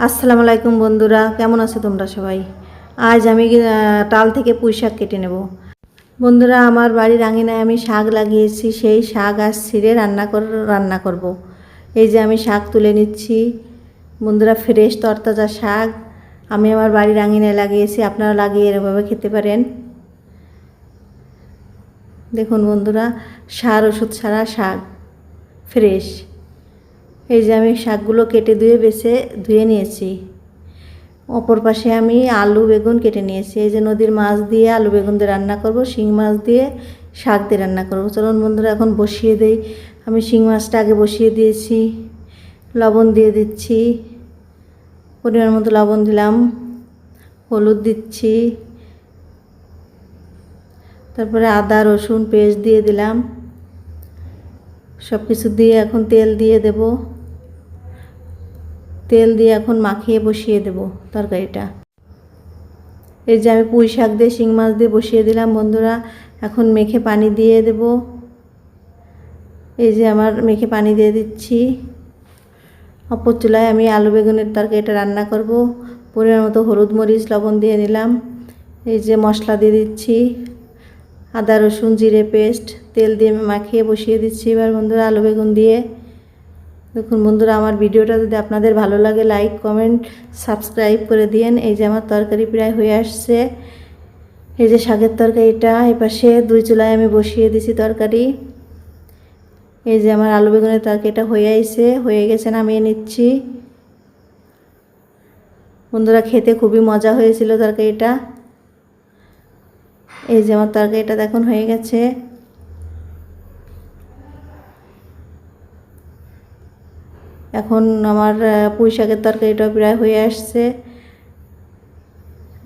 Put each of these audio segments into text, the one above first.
আসসালামু আলাইকুম বন্ধুরা, কেমন আছো তোমরা সবাই? আজ আমি টাল থেকে পুঁই শাক কেটে নেব। বন্ধুরা, আমার বাড়ির আঙিনায় আমি শাক লাগিয়েছি, সেই শাক আজ ছিঁড়ে রান্না করব। এই যে আমি শাক তুলে নিচ্ছি। বন্ধুরা, ফ্রেশ তরতাজা শাক আমি আমার বাড়ির আঙিনায় লাগিয়েছি, আপনারা লাগিয়ে এভাবে খেতে পারেন। দেখুন বন্ধুরা, সার ওষুধ ছাড়া শাক, ফ্রেশ। এই যে আমি শাকগুলো কেটে ধুয়ে নিয়েছি। অপর পাশে আমি আলু বেগুন কেটে নিয়েছি। এই যে নদীর মাছ দিয়ে আলু বেগুন দিয়ে রান্না করব, শিং মাছ দিয়ে শাক দিয়ে রান্না করব। চলুন বন্ধুরা, এখন বসিয়ে দেই। আমি শিং মাছটা আগে বসিয়ে দিয়েছি, লবণ দিয়ে দিচ্ছি, পরিমাণ মতো লবণ দিলাম, হলুদ দিচ্ছি, তারপরে আদা রসুন পেস্ট দিয়ে দিলাম। সব কিছু দিয়ে এখন তেল দিয়ে দেব। তেল দিয়ে এখন মাখিয়ে বসিয়ে দেব তরকারিটা। এই যে আমি পুঁই শাক দিয়ে শিং মাছ দিয়ে বসিয়ে দিলাম বন্ধুরা। এখন মেখে পানি দিয়ে দেব। এই যে আমার মেখে পানি দিয়ে দিচ্ছি। অপর চুলায় আমি আলু বেগুনের তরকারিটা রান্না করব। পরিমাণ মতো হলুদ মরিচ লবণ দিয়ে নিলাম। এই যে মশলা দিয়ে দিচ্ছি, আদা রসুন জিরে পেস্ট, তেল দিয়ে মাখিয়ে বসিয়ে দিচ্ছি এবার বন্ধুরা আলু বেগুন দিয়ে। দেখুন বন্ধুরা, আমার ভিডিওটা যদি আপনাদের ভালো লাগে লাইক কমেন্ট সাবস্ক্রাইব করে দিন। এই যে আমার তরকারি প্রায় হয়ে আসছে। এই যে শাকের তরকারিটা এপাশে দুই চুলায় আমি বসিয়ে দিছি তরকারি। এই যে আমার আলু বেগুনের তরকারিটা হয়ে গেছে, নামিয়ে নিচ্ছি। বন্ধুরা, খেতে খুবই মজা হয়েছিল তরকারিটা। এই যে আমার তরকারিটা দেখুন হয়ে গেছে। এখন আমার পুঁই শাকের তরকারিটাও প্রায় হয়ে আসছে।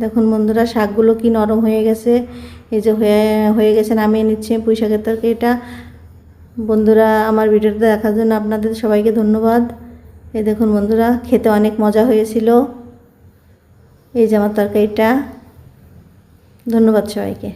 দেখুন বন্ধুরা, শাকগুলো কি নরম হয়ে গেছে। এই যে হয়ে গেছে, নামিয়ে নিচ্ছি পুঁই শাকের তরকারিটা। বন্ধুরা, আমার ভিডিওটা দেখার জন্য আপনাদের সবাইকে ধন্যবাদ। এই দেখুন বন্ধুরা, খেতে অনেক মজা হয়েছিল। এই যে আমার তরকারিটা। ধন্যবাদ সবাইকে।